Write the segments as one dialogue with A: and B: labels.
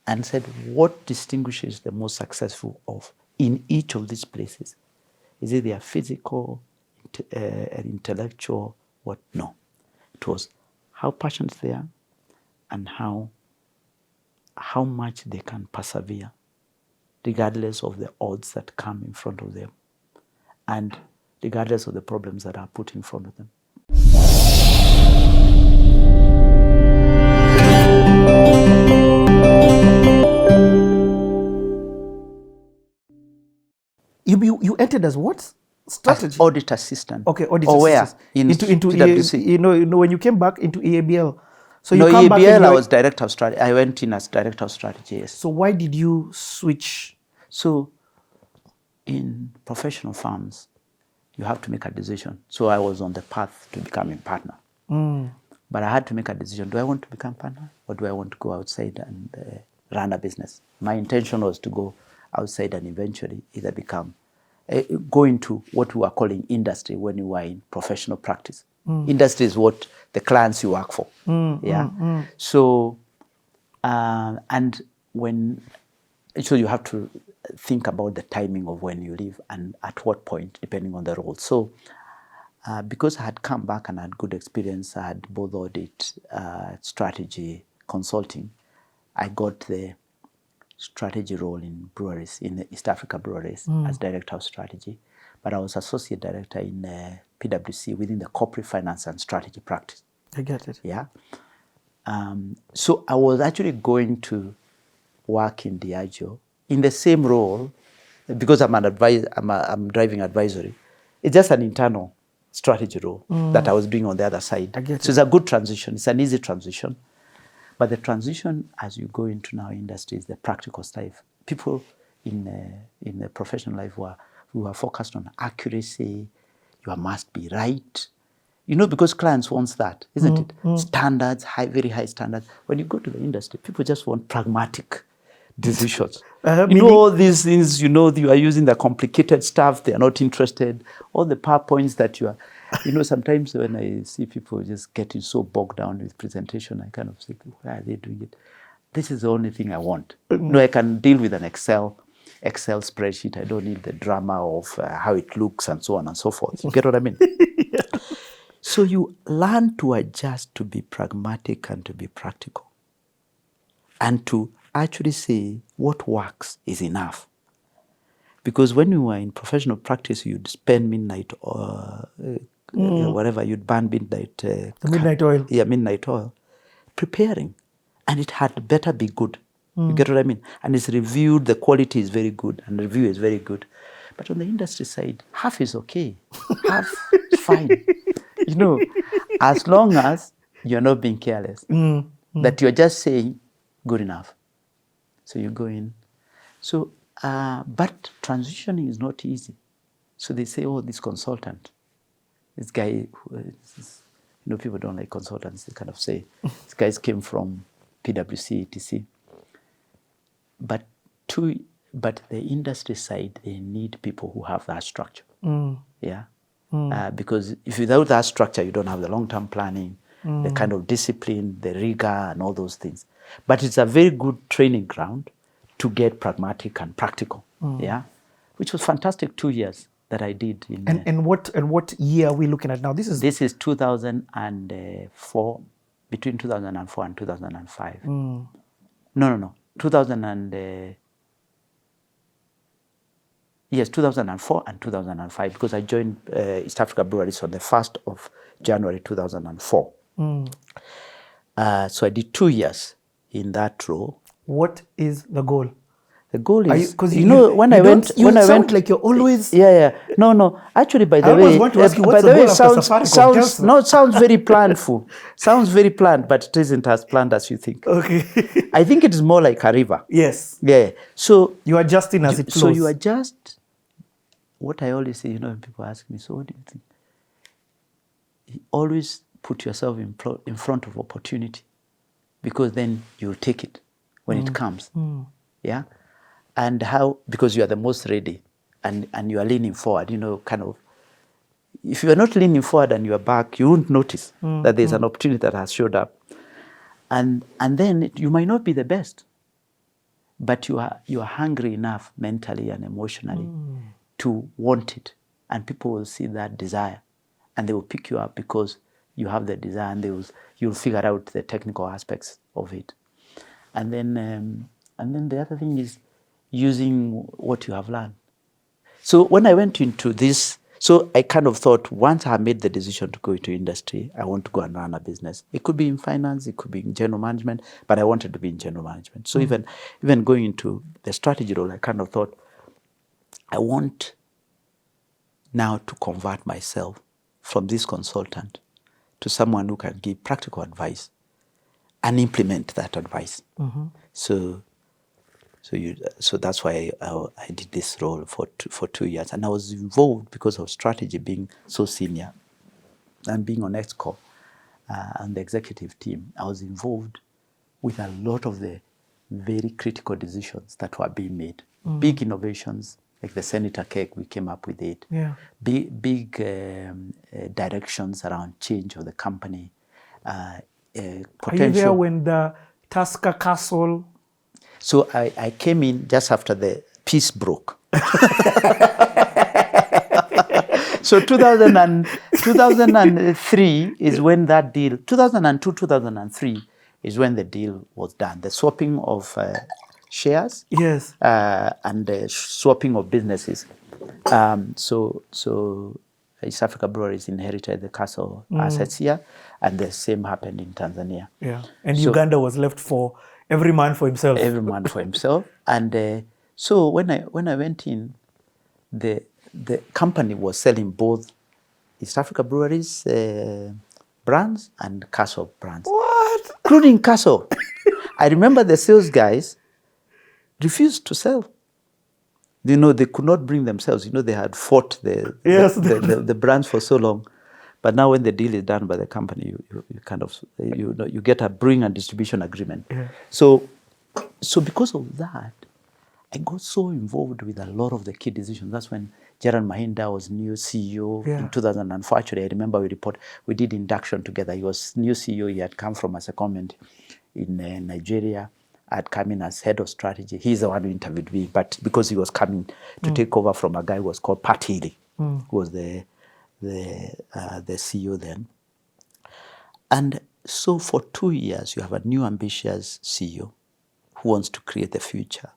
A: and said, what distinguishes the most successful in each of these places? Is it their physical, intellectual, what? No. It was how passionate they are and how much they can persevere, regardless of the odds that come in front of them and regardless of the problems that are put in front of them.
B: You entered as what? Strategy?
A: As audit assistant.
B: Okay, audit
A: assistant.
B: Into
A: PwC.
B: You know, when you came back into EABL. So
A: no,
B: you come
A: EABL,
B: back
A: I was director of strategy. I went in as director of strategy, yes.
B: So why did you switch?
A: So in professional firms, you have to make a decision. So I was on the path to becoming partner. But I had to make a decision. Do I want to become partner or do I want to go outside and run a business? My intention was to go outside and eventually either go into what we were calling industry when you were in professional practice. Industry is what the clients you work for. So, so you have to think about the timing of when you leave and at what point, depending on the role. So, because I had come back and had good experience, I had both audit, strategy, consulting, I got the strategy role in breweries, in the East Africa Breweries as director of strategy. But I was associate director in PwC within the corporate finance and strategy practice.
B: I get it.
A: Yeah. So I was actually going to work in Diageo in the same role because I'm driving advisory. It's just an internal strategy role that I was doing on the other side.
B: I get it.
A: So it's a good transition. It's an easy transition. But the transition as you go into now industry is the practical stuff. People in the professional life who are focused on accuracy, you must be right. You know, because clients want that, isn't it? Standards, very high standards. When you go to the industry, people just want pragmatic decisions. You know, all these things, you know, you are using the complicated stuff, they are not interested. All the PowerPoints that you are, you know, sometimes when I see people just getting so bogged down with presentation, I kind of think, why are they doing it? This is the only thing I want. No, I can deal with an Excel spreadsheet. I don't need the drama of how it looks and so on and so forth. You get what I mean?
B: Yeah.
A: So you learn to adjust to be pragmatic and to be practical. And to actually say what works is enough. Because when you were in professional practice, you'd spend midnight or whatever, you'd burn midnight.
B: The midnight oil.
A: Yeah, midnight oil. Preparing. And it had better be good. You get what I mean? And it's reviewed, the quality is very good, and the review is very good. But on the industry side, half is okay. Half is fine. You know, as long as you're not being careless, that you're just saying, good enough. So you go in. So, but transitioning is not easy. So they say, oh, this consultant, this guy, you know, people don't like consultants. They kind of say, these guys came from PwC, etc. But the industry side, they need people who have that structure. Yeah. Because if without that structure, you don't have the long-term planning, the kind of discipline, the rigor, and all those things. But it's a very good training ground to get pragmatic and practical. Yeah, which was fantastic 2 years that I did.
B: And what year are we looking at now? This is
A: 2004, between 2004 and 2005. No. 2004 and 2005, because I joined East Africa Breweries on the 1st of January 2004. So I did 2 years in that role.
B: What is the goal?
A: The goal is,
B: because
A: when I went,
B: like you're always.
A: Yeah. No. Actually, by the way, it sounds very planful. Sounds very planned, but it isn't as planned as you think.
B: Okay.
A: I think it is more like a river.
B: Yes.
A: Yeah. So
B: you adjust as it flows.
A: So you adjust. What I always say, you know, when people ask me, so what do you think? You always put yourself in front of opportunity, because then you'll take it when it comes. Yeah. And because you are the most ready and you are leaning forward, you know, kind of, if you are not leaning forward and you are back, you won't notice that there's an opportunity that has showed up. And then you might not be the best, but you are hungry enough mentally and emotionally to want it, and people will see that desire, and they will pick you up because you have the desire, and you'll figure out the technical aspects of it, and then the other thing is using what you have learned. So when I went into this, so I kind of thought, once I made the decision to go into industry, I want to go and run a business. It could be in finance, it could be in general management, but I wanted to be in general management. So even going into the strategy role, I kind of thought, I want now to convert myself from this consultant to someone who can give practical advice and implement that advice. So that's why I did this role for 2 years, and I was involved because of strategy being so senior and being on ExCo and the executive team. I was involved with a lot of the very critical decisions that were being made. Big innovations like the Senator cake, we came up with it.
B: Yeah.
A: Big directions around change of the company.
B: Are you there when the Tusker Castle?
A: So I came in just after the peace broke. So 2003 is when that deal, 2002, 2003 is when the deal was done. The swapping of shares,
B: yes,
A: and the swapping of businesses. So East Africa Breweries inherited the castle assets here, and the same happened in Tanzania.
B: Yeah, and so, Uganda was left for every man for himself.
A: Every man for himself. And so when I went in, the company was selling both East Africa Breweries brands and Castle brands.
B: What?
A: Including Castle. I remember the sales guys refused to sell. You know, they could not bring themselves. You know, they had fought the brands for so long. But now when the deal is done by the company, you kind of, you get a brewing and distribution agreement.
B: Yeah.
A: So because of that, I got so involved with a lot of the key decisions. That's when Gerald Mahinda was new CEO in 2004. Actually, I remember we did induction together. He was new CEO. He had come from a secondment in Nigeria. I had come in as head of strategy. He's the one who interviewed me, but because he was coming to take over from a guy who was called Pat Healy, who was the CEO then. And so for 2 years, you have a new ambitious CEO who wants to create the future.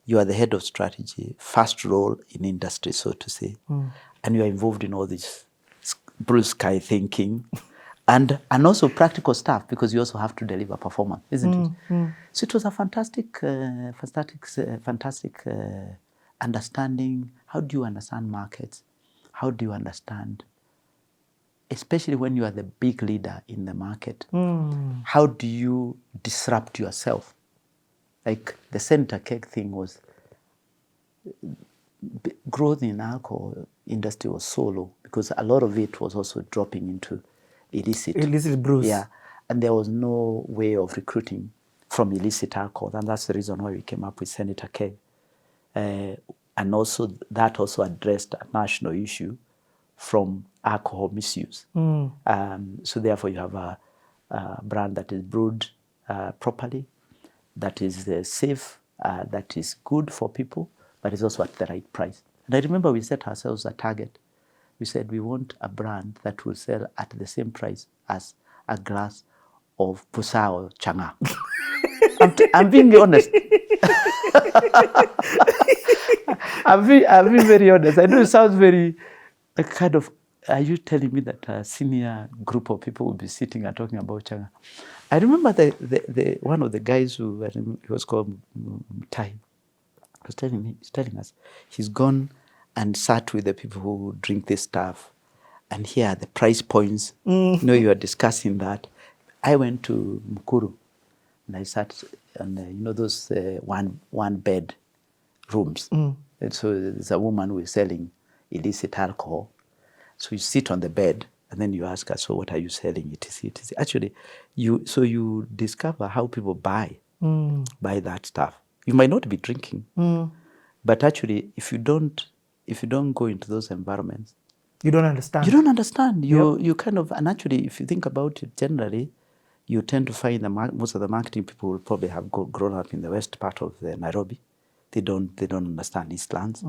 A: You are the head of strategy, first role in industry, so to say. And you are involved in all this blue sky thinking and also practical stuff, because you also have to deliver performance, isn't it? So it was a fantastic understanding. How do you understand markets? How do you understand, especially when you are the big leader in the market, how do you disrupt yourself? Like the Senator cake thing was, growth in alcohol industry was so low because a lot of it was also dropping into illicit
B: brews.
A: Yeah, and there was no way of recruiting from illicit alcohol, and that's the reason why we came up with Senator cake. And also that also addressed a national issue from alcohol misuse. So therefore you have a brand that is brewed properly, that is safe, that is good for people, but is also at the right price. And I remember we set ourselves a target. We said we want a brand that will sell at the same price as a glass of Pusa or Changa. I'm being honest. I'm being very honest. I know it sounds very kind of, are you telling me that a senior group of people will be sitting and talking about Changa? I remember the one of the guys who, he was called Tai, was telling us, he's gone and sat with the people who drink this stuff, and here are the price points. You know, you are discussing that. I went to Mukuru, and I sat on those one bed rooms. And so there's a woman who is selling illicit alcohol. So you sit on the bed, and then you ask her, so what are you selling? It is. Actually, you discover how people buy that stuff. You might not be drinking, but actually, if you don't go into those environments,
B: you don't understand.
A: You don't understand. You kind of, and actually, if you think about it generally, you tend to find most of the marketing people will probably have grown up in the west part of Nairobi. They don't understand Eastlands.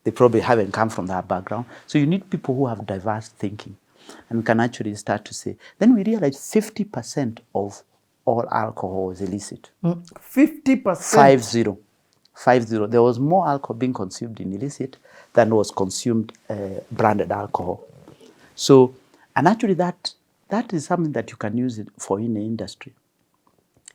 A: They probably haven't come from that background. So you need people who have diverse thinking and can actually start to say. Then we realize 50% of all alcohol is illicit.
B: 50%?
A: 50. There was more alcohol being consumed in illicit than was consumed branded alcohol. So, and actually that is something that you can use it for in the industry.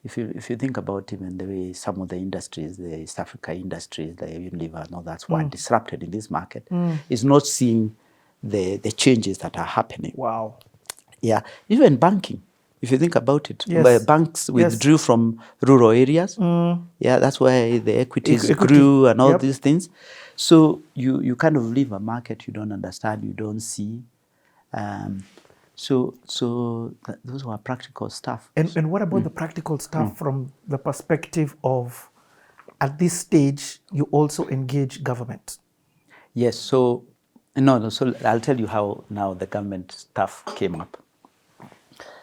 A: If you think about even the way some of the industries, the East Africa industries, the Unilever and all that were disrupted in this market, is not seeing the changes that are happening.
B: Wow.
A: Yeah, even banking. If you think about it, banks withdrew from rural areas. Yeah, that's why the equities grew and all these things. So you kind of leave a market you don't understand, you don't see. So those were practical stuff.
B: And what about the practical stuff from the perspective of, at this stage, you also engage government?
A: Yes, so I'll tell you how now the government stuff came up.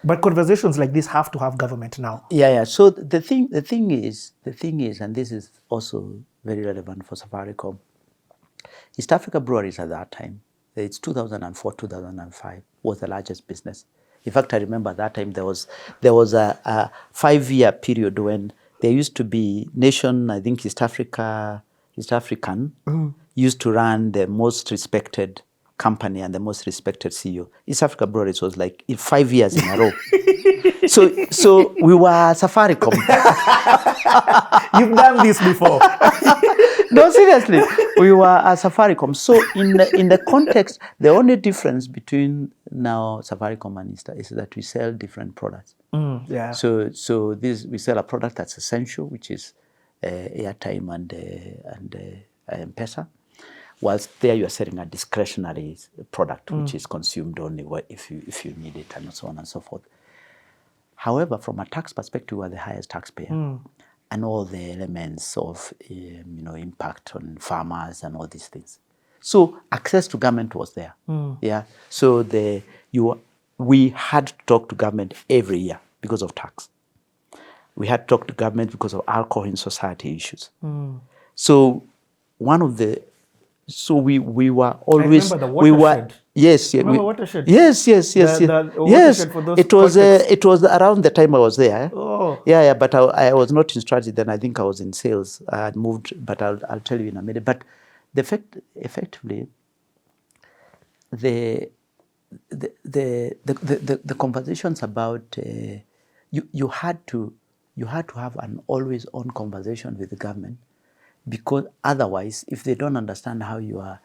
B: But conversations like this have to have government now.
A: Yeah. So the thing is, and this is also very relevant for Safaricom, East Africa Breweries at that time, it's 2004, 2005, was the largest business. In fact, I remember at that time there was a 5-year period when there used to be Nation, I think East African, used to run the most respected company and the most respected CEO. East Africa Breweries was like 5 years in a row. So we were Safaricom.
B: You've done this before.
A: No, seriously, we were a Safaricom. So in the context, the only difference between now Safaricom and Easter is that we sell different products.
B: Yeah.
A: So we sell a product that's essential, which is airtime and M-PESA. Whilst there you are selling a discretionary product, which is consumed only if you need it, and so on and so forth. However, from a tax perspective, we are the highest taxpayer, and all the elements of impact on farmers and all these things. So access to government was there. Yeah. So we had to talk to government every year because of tax. We had to talk to government because of alcohol in society issues. So we were always.
B: I remember the watershed.
A: Yes.
B: Remember watershed?
A: Yes.
B: The watershed for those
A: it was around the time I was there.
B: Oh.
A: Yeah. But I was not in strategy then. I think I was in sales. I had moved, but I'll tell you in a minute. But effectively, the conversations about you had to have an always on conversation with the government. Because otherwise, if they don't understand how you are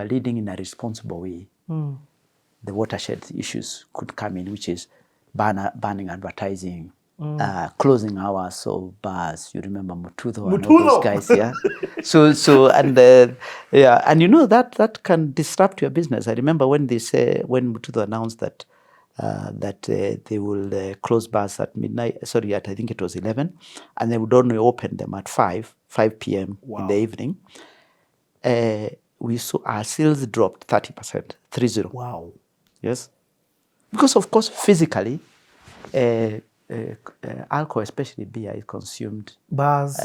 A: leading in a responsible way, the watershed issues could come in, which is banning advertising, closing hours of bars. You remember Mutudho and all those guys, yeah. So and that can disrupt your business. I remember when Mutudho announced that they will close bars at midnight. Sorry, I think it was 11, and they would only open them at 5 p.m. in the evening. We saw our sales dropped 30%, 30.
B: Wow.
A: Yes, because of course physically, alcohol, especially beer, is consumed
B: bars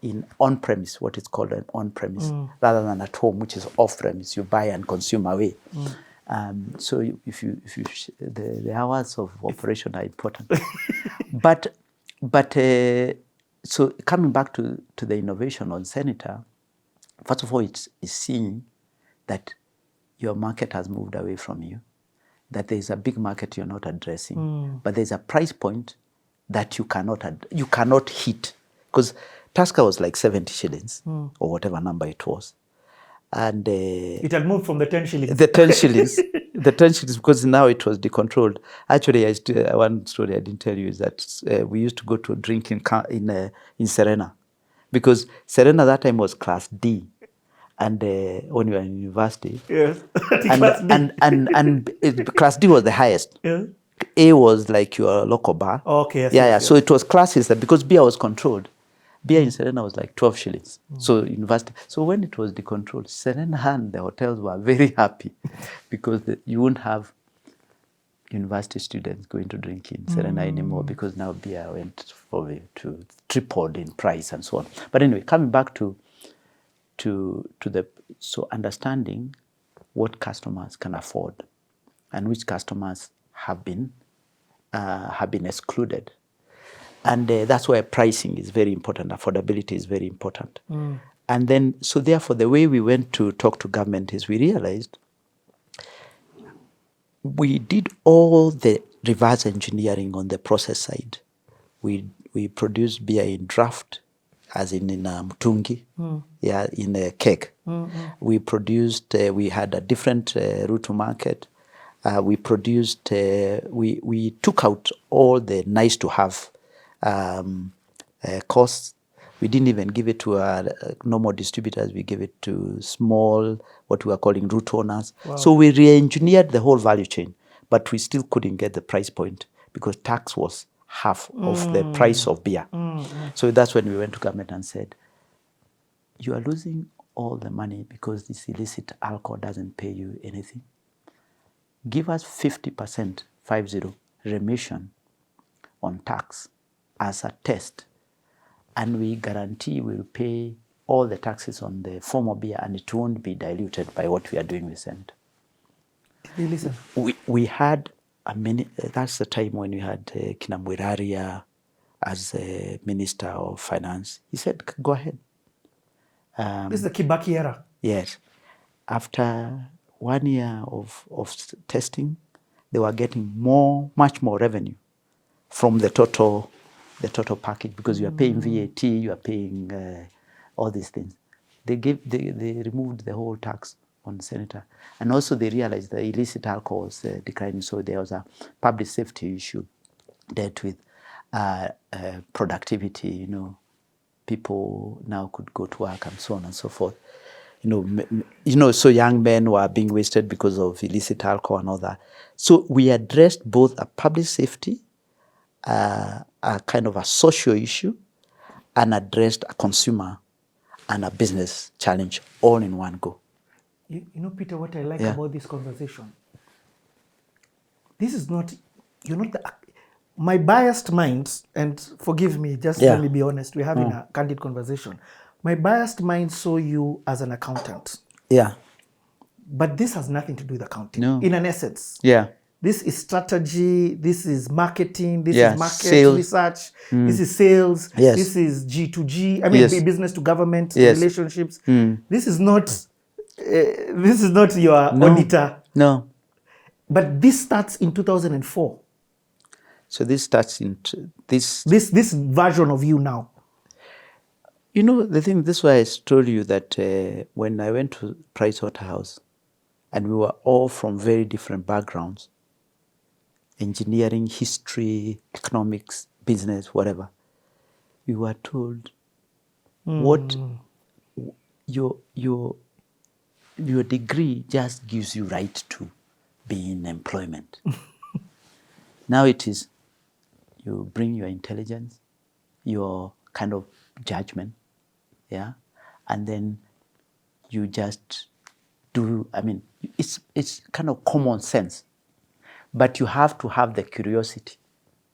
A: in on-premise, what is called an on-premise, rather than at home, which is off-premise. You buy and consume away. So if you the hours of operation are important. but so coming back to the innovation on Senator, first of all, it's seeing that your market has moved away from you, that there is a big market you're not addressing, but there's a price point that you cannot hit, because Tusker was like 70 shillings or whatever number it was. And
B: it had moved from the 10 shillings.
A: The 10 shillings. The 10 shillings, because now it was decontrolled. Actually, one story I didn't tell you is that we used to go to a drink in Serena, because Serena that time was class D, and when you were in university,
B: yes,
A: and class D was the highest.
B: Yeah.
A: A was like your local bar.
B: Okay.
A: Yes. So it was classes that, because beer was controlled. Beer in Serena was like 12 shillings. So university. So when it was decontrolled, Serena and the hotels were very happy, because you wouldn't have university students going to drink in Serena anymore because now beer went to tripled in price and so on. But anyway, coming back to the so understanding what customers can afford and which customers have been excluded, and that's why pricing is very important. Affordability is very important. And then so therefore the way we went to talk to government is we realized we did all the reverse engineering on the process side. We produced beer in draft, as in mtungi, yeah, in a keg. We produced. We had a different route to market. We produced. We took out all the nice to have costs. We didn't even give it to our normal distributors. We gave it to small, what we are calling route owners. Wow. So we re-engineered the whole value chain, but we still couldn't get the price point because tax was half of the price of beer. So that's when we went to government and said, you are losing all the money because this illicit alcohol doesn't pay you anything. Give us 50%, 50, remission on tax as a test. And we guarantee we'll pay all the taxes on the former beer and it won't be diluted by what we are doing with Senate.
B: Did they listen?
A: We had that's the time when we had Kinamwiraria as a Minister of Finance. He said, go ahead.
B: This is the Kibaki era.
A: Yes. After 1 year of testing, they were getting much more revenue from the total package because you are paying VAT, you are paying all these things. They removed the whole tax on senator, and also they realized the illicit alcohol was declining. So there was a public safety issue dealt with productivity. You know, people now could go to work and so on and so forth. So young men were being wasted because of illicit alcohol and all that. So we addressed both a public safety, a kind of a social issue, and addressed a consumer and a business challenge all in one go.
B: You know, Peter, what I like about this conversation, this is not, you're not my biased mind, and forgive me, just let me be honest, we're having a candid conversation. My biased mind saw you as an accountant.
A: Yeah.
B: But this has nothing to do with accounting, in an essence.
A: Yeah.
B: This is strategy, this is marketing, this is market
A: sales.
B: research, this is sales, this is G2G, I mean business to government relationships. This is not your auditor.
A: No.
B: But this starts in 2004.
A: So this starts in this
B: version of you now.
A: You know, the thing, this is why I told you that when I went to Pricewaterhouse, and we were all from very different backgrounds, engineering, history, economics, business, whatever, we were told what your degree just gives you right to be in employment. Now it is, you bring your intelligence, your kind of judgment, yeah, and then you just do. I mean, it's kind of common sense, but you have to have the curiosity.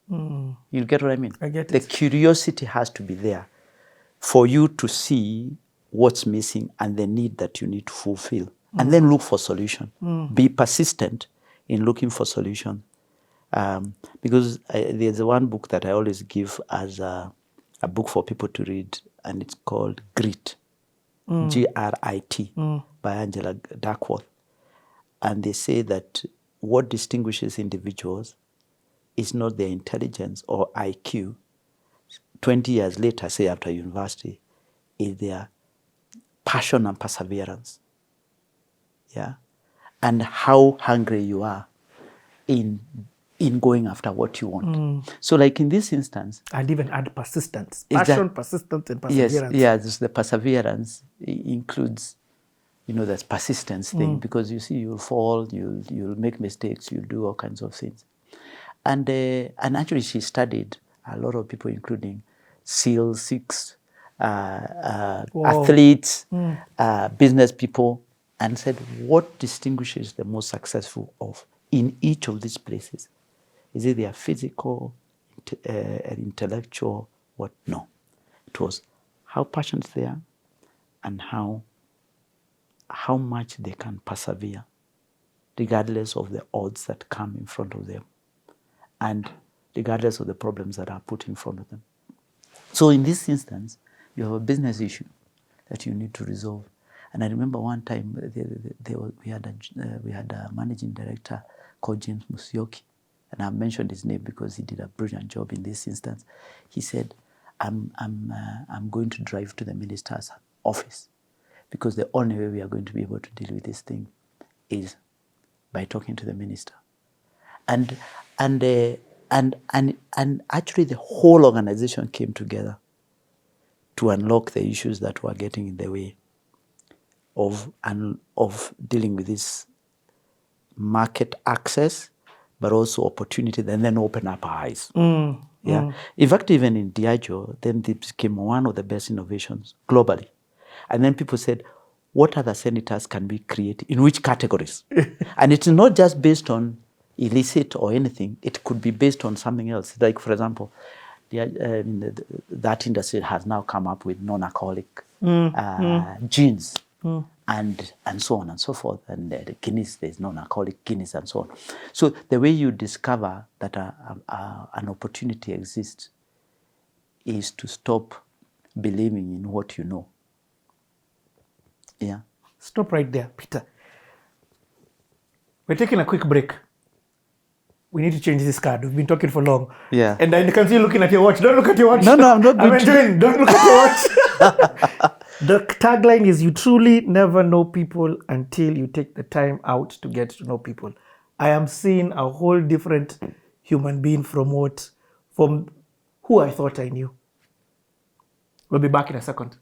A: You get what I mean?
B: I get
A: the
B: it.
A: The curiosity has to be there for you to see what's missing and the need that you need to fulfill, and then look for solution. Be persistent in looking for solution. Because there's one book that I always give as a book for people to read, and it's called Grit, Grit, by Angela Duckworth. And they say that what distinguishes individuals is not their intelligence or IQ. 20 years later, say after university, is their passion and perseverance. Yeah, and how hungry you are in going after what you want. So like in this instance...
B: I'd even add persistence. Passion, persistence, and perseverance.
A: Yes, the perseverance includes, that persistence thing, because you see, you'll fall, you'll make mistakes, you'll do all kinds of things. And actually she studied a lot of people, including SEALs, athletes, business people, and said, what distinguishes the most successful of in each of these places. Is it their physical, intellectual, what? No. It was how passionate they are and how much they can persevere regardless of the odds that come in front of them and regardless of the problems that are put in front of them. So in this instance, you have a business issue that you need to resolve. And I remember one time we had a managing director called James Musyoki, and I mentioned his name because he did a brilliant job in this instance. He said, I'm going to drive to the minister's office because the only way we are going to be able to deal with this thing is by talking to the minister. And actually the whole organization came together to unlock the issues that were getting in the way of dealing with this market access, but also opportunity, and then open up our eyes. In fact, even in Diageo, then this became one of the best innovations globally. And then people said, what other senators can we create? In which categories? And it's not just based on illicit or anything. It could be based on something else. Like, for example, that industry has now come up with non-alcoholic gins and so on and so forth. And the Guinness, there's non-alcoholic Guinness and so on. So the way you discover that an opportunity exists is to stop believing in what you know. Yeah.
B: Stop right there, Peter. We're taking a quick break. We need to change this card. We've been talking for long.
A: Yeah.
B: And I can see you looking at your watch. Don't look at your watch.
A: No, I'm not going
B: to. Don't look at your watch. The tagline is, you truly never know people until you take the time out to get to know people. I am seeing a whole different human being from who I thought I knew. We'll be back in a second.